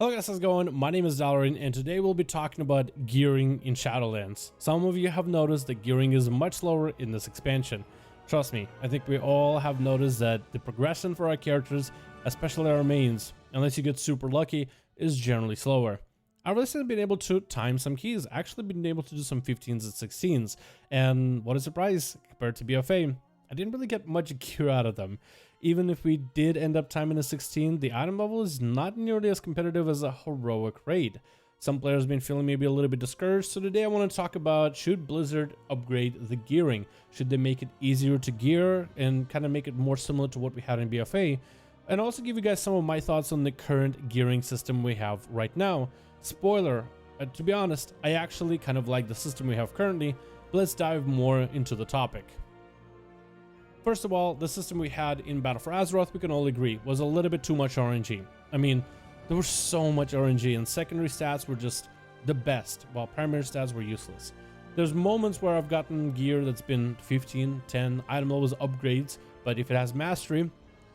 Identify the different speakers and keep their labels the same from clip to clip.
Speaker 1: Hello guys, how's it going? My name is Dalaran and today we'll be talking about gearing in Shadowlands. Some of you have noticed that gearing is much slower in this expansion. Trust me, I think we all have noticed that the progression for our characters, especially our mains, unless you get super lucky, is generally slower. I've recently been able to time some keys, actually been able to do some 15s and 16s, and what a surprise, compared to BFA, I didn't really get much gear out of them. Even if we did end up timing a 16, the item level is not nearly as competitive as a heroic raid. Some players have been feeling maybe a little bit discouraged, so today I want to talk about, should Blizzard upgrade the gearing? Should they make it easier to gear and kind of make it more similar to what we had in BFA? And also give you guys some of my thoughts on the current gearing system we have right now. Spoiler, to be honest, I actually kind of like the system we have currently, but let's dive more into the topic. First of all, the system we had in Battle for Azeroth, we can all agree, was a little bit too much RNG. I mean, there was so much RNG and secondary stats were just the best, while primary stats were useless. There's moments where I've gotten gear that's been 15, 10, item levels upgrades, but if it has mastery,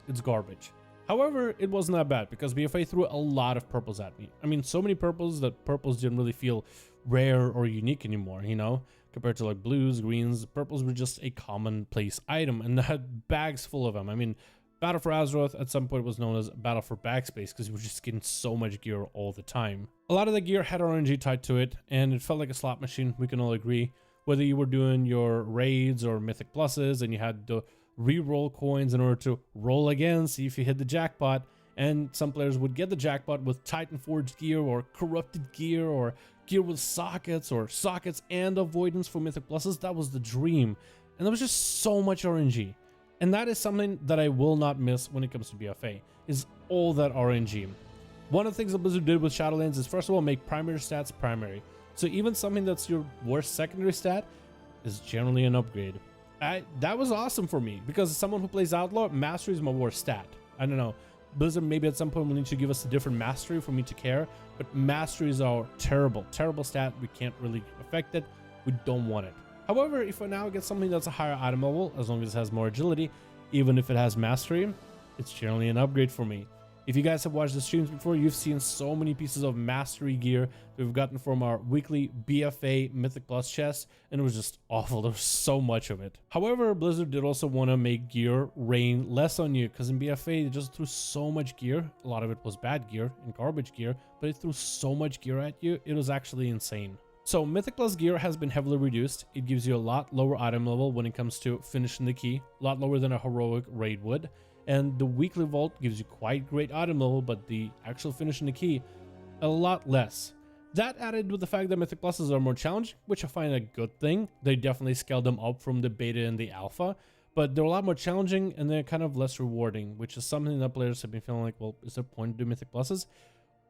Speaker 1: it's garbage. However, it wasn't that bad because BFA threw a lot of purples at me. I mean, so many purples that purples didn't really feel rare or unique anymore, you know? Compared to like blues, greens, purples were just a commonplace item and had bags full of them. I mean, Battle for Azeroth at some point was known as Battle for Backspace because we were just getting so much gear all the time. A lot of the gear had RNG tied to it and it felt like a slot machine, we can all agree. Whether you were doing your raids or mythic pluses and you had to re-roll coins in order to roll again, see if you hit the jackpot, and some players would get the jackpot with Titan Forged gear or corrupted gear or gear with sockets or sockets and avoidance for mythic pluses. That was the dream, and there was just so much RNG, and that is something that I will not miss when it comes to BFA, is all that RNG. One of the things that Blizzard did with Shadowlands is first of all make primary stats primary, so even something that's your worst secondary stat is generally an upgrade. That was awesome for me because as someone who plays Outlaw, mastery is my worst stat. I don't know, Blizzard maybe at some point will need to give us a different mastery for me to care, but mastery is our terrible stat. We can't really affect it. We don't want it. However, if I now get something that's a higher item level, as long as it has more agility, even if it has mastery, it's generally an upgrade for me. If you guys have watched the streams before, you've seen so many pieces of mastery gear that we've gotten from our weekly BFA Mythic Plus chest, and it was just awful. There was so much of it. However, Blizzard did also want to make gear rain less on you, because in BFA, they just threw so much gear. A lot of it was bad gear and garbage gear, but it threw so much gear at you, it was actually insane. So Mythic Plus gear has been heavily reduced. It gives you a lot lower item level when it comes to finishing the key, a lot lower than a heroic raid would. And the weekly vault gives you quite great item level, but the actual finishing the key, a lot less. That added with the fact that Mythic Pluses are more challenging, which I find a good thing. They definitely scaled them up from the beta and the alpha, but they're a lot more challenging and they're kind of less rewarding, which is something that players have been feeling like, well, is there a point to do Mythic Pluses?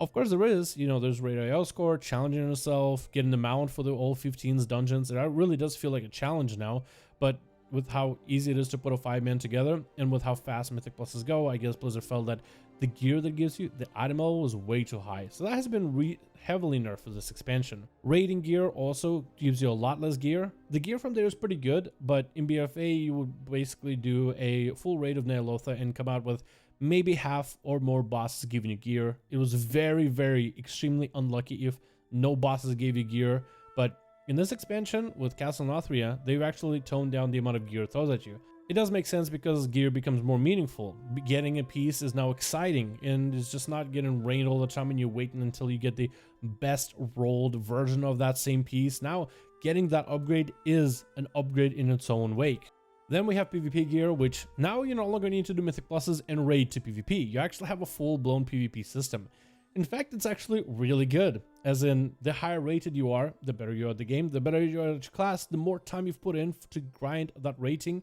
Speaker 1: Of course there is, you know, there's raid IO score, challenging yourself, getting the mount for the all 15s dungeons. It really does feel like a challenge now, but with how easy it is to put a 5-man together and with how fast Mythic Pluses go, I guess Blizzard felt that the gear that gives you, the item level was way too high. So that has been heavily nerfed for this expansion. Raiding gear also gives you a lot less gear. The gear from there is pretty good, but in BFA you would basically do a full raid of Ny'alotha and come out with maybe half or more bosses giving you gear. It was very extremely unlucky if no bosses gave you gear, but in this expansion, with Castle Nothria, they've actually toned down the amount of gear throws at you. It does make sense because gear becomes more meaningful. Getting a piece is now exciting, and it's just not getting rained all the time and you're waiting until you get the best rolled version of that same piece. Now, getting that upgrade is an upgrade in its own wake. Then we have PvP gear, which now you no longer need to do Mythic Pluses and raid to PvP. You actually have a full-blown PvP system. In fact, it's actually really good, as in the higher rated you are, the better you are at the game, the better you are at your class, the more time you've put in to grind that rating,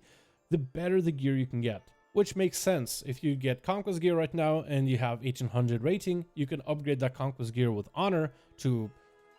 Speaker 1: the better the gear you can get. Which makes sense. If you get Conquest Gear right now and you have 1800 rating, you can upgrade that Conquest Gear with Honor to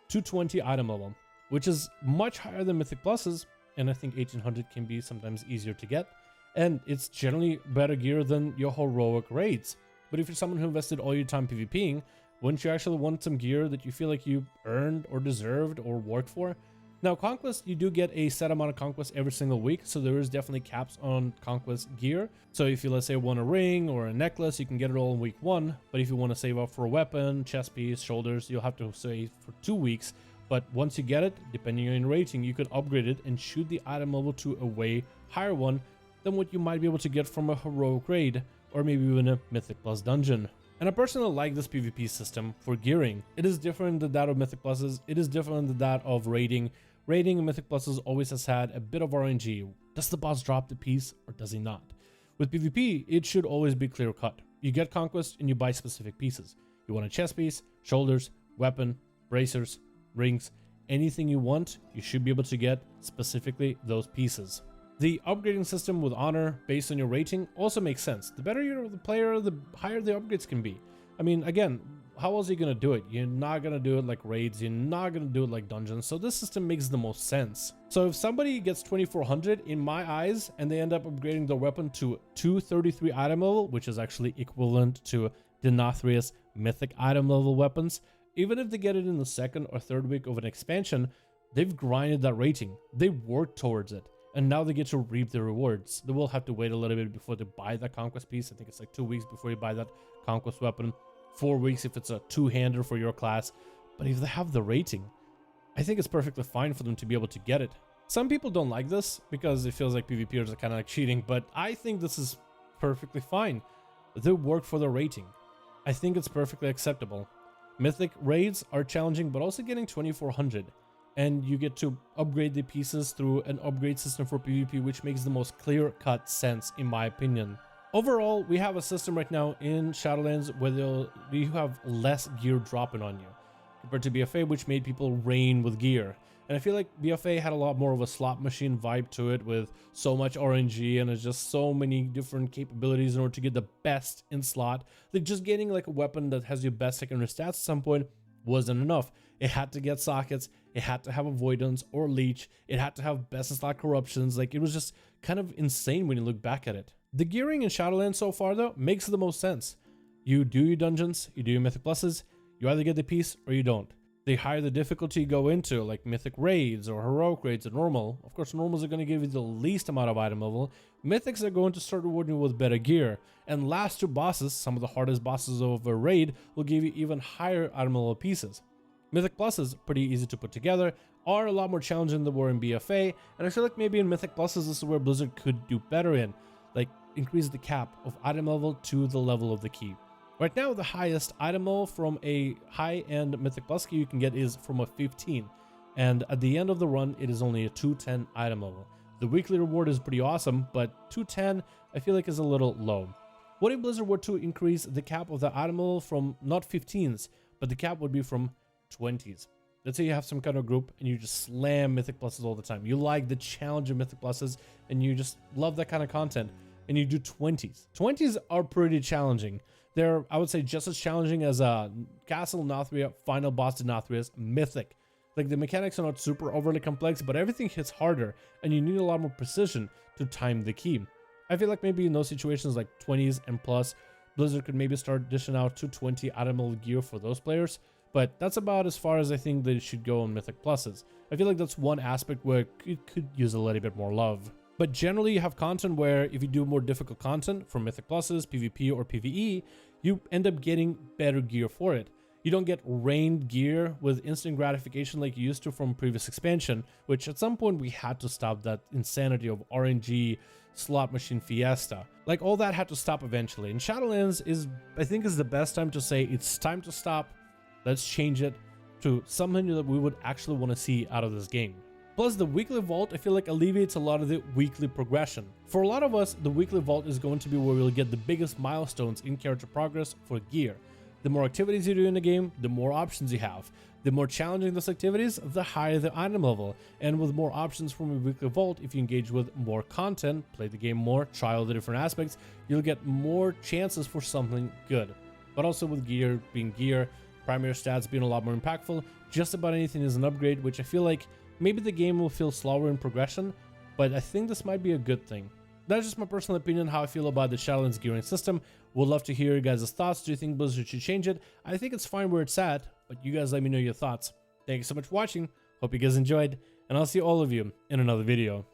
Speaker 1: 220 item level, which is much higher than Mythic Pluses, and I think 1800 can be sometimes easier to get, and it's generally better gear than your heroic raids. But if you're someone who invested all your time PvPing, wouldn't you actually want some gear that you feel like you earned or deserved or worked for? Now, Conquest, you do get a set amount of Conquest every single week, so there is definitely caps on Conquest gear. So if you, let's say, want a ring or a necklace, you can get it all in week 1. But if you want to save up for a weapon, chest piece, shoulders, you'll have to save for 2 weeks. But once you get it, depending on your rating, you could upgrade it and shoot the item level to a way higher one than what you might be able to get from a heroic raid, or maybe even a Mythic Plus dungeon. And I personally like this PvP system for gearing. It is different than that of Mythic Pluses, it is different than that of raiding. Raiding in Mythic Pluses always has had a bit of RNG. Does the boss drop the piece or does he not? With PvP, it should always be clear cut. You get Conquest and you buy specific pieces. You want a chest piece, shoulders, weapon, bracers, rings, anything you want, you should be able to get specifically those pieces. The upgrading system with honor based on your rating also makes sense. The better you're the player, the higher the upgrades can be. I mean, again, how else are you going to do it? You're not going to do it like raids, you're not going to do it like dungeons, so this system makes the most sense. So if somebody gets 2400 in my eyes and they end up upgrading their weapon to 233 item level, which is actually equivalent to Denathrius mythic item level weapons, even if they get it in the 2nd or 3rd week of an expansion, they've grinded that rating, they worked towards it, and now they get to reap the rewards. They will have to wait a little bit before they buy that Conquest piece. I think it's like 2 weeks before you buy that Conquest weapon, 4 weeks if it's a 2-hander for your class. But if they have the rating, I think it's perfectly fine for them to be able to get it. Some people don't like this because it feels like PvPers are kind of like cheating, but I think this is perfectly fine. They work for the rating. I think it's perfectly acceptable. Mythic raids are challenging, but also getting 2400. And you get to upgrade the pieces through an upgrade system for PvP, which makes the most clear-cut sense, in my opinion. Overall, we have a system right now in Shadowlands where you have less gear dropping on you compared to BFA, which made people rain with gear. And I feel like BFA had a lot more of a slot machine vibe to it, with so much RNG and it's just so many different capabilities in order to get the best in slot. Like just getting like a weapon that has your best secondary stats at some point wasn't enough. It had to get sockets, it had to have avoidance or leech, it had to have best in slot corruptions. Like it was just kind of insane when you look back at it. The gearing in Shadowlands so far though makes the most sense. You do your dungeons, you do your mythic pluses, you either get the piece or you don't. The higher the difficulty you go into, like mythic raids or heroic raids or normal, of course normals are going to give you the least amount of item level, mythics are going to start rewarding you with better gear, and last 2 bosses, some of the hardest bosses of a raid, will give you even higher item level pieces. Mythic pluses, pretty easy to put together, are a lot more challenging than they were in BFA, and I feel like maybe in Mythic pluses this is where Blizzard could do better in, like increase the cap of item level to the level of the key. Right now, the highest item level from a high-end Mythic Plus key you can get is from a 15, and at the end of the run, it is only a 210 item level. The weekly reward is pretty awesome, but 210 I feel like is a little low. What if Blizzard were to increase the cap of the item level from not 15s, but the cap would be from 20s? Let's say you have some kind of group and you just slam Mythic Pluses all the time. You like the challenge of Mythic Pluses and you just love that kind of content, and you do 20s. 20s are pretty challenging. They're, I would say, just as challenging as Castle Nathria, Final Boss Denathrius, Mythic. Like the mechanics are not super overly complex, but everything hits harder and you need a lot more precision to time the key. I feel like maybe in those situations like 20s and plus, Blizzard could maybe start dishing out 220 item level gear for those players, but that's about as far as I think they should go on Mythic Pluses. I feel like that's one aspect where it could use a little bit more love. But generally you have content where if you do more difficult content from Mythic Pluses, PvP or PvE, you end up getting better gear for it. You don't get rained gear with instant gratification like you used to from previous expansion, which at some point we had to stop that insanity of RNG slot machine fiesta. Like all that had to stop eventually. And Shadowlands is, I think, is the best time to say it's time to stop. Let's change it to something that we would actually want to see out of this game. Plus, the weekly vault, I feel like, alleviates a lot of the weekly progression. For a lot of us, the weekly vault is going to be where we'll get the biggest milestones in character progress for gear. The more activities you do in the game, the more options you have. The more challenging those activities, the higher the item level. And with more options from a weekly vault, if you engage with more content, play the game more, try all the different aspects, you'll get more chances for something good. But also with gear being gear, primary stats being a lot more impactful, just about anything is an upgrade, which I feel like maybe the game will feel slower in progression, but I think this might be a good thing. That's just my personal opinion, how I feel about the Shadowlands gearing system. Would love to hear your guys' thoughts. Do you think Blizzard should change it? I think it's fine where it's at, but you guys let me know your thoughts. Thank you so much for watching. Hope you guys enjoyed, and I'll see all of you in another video.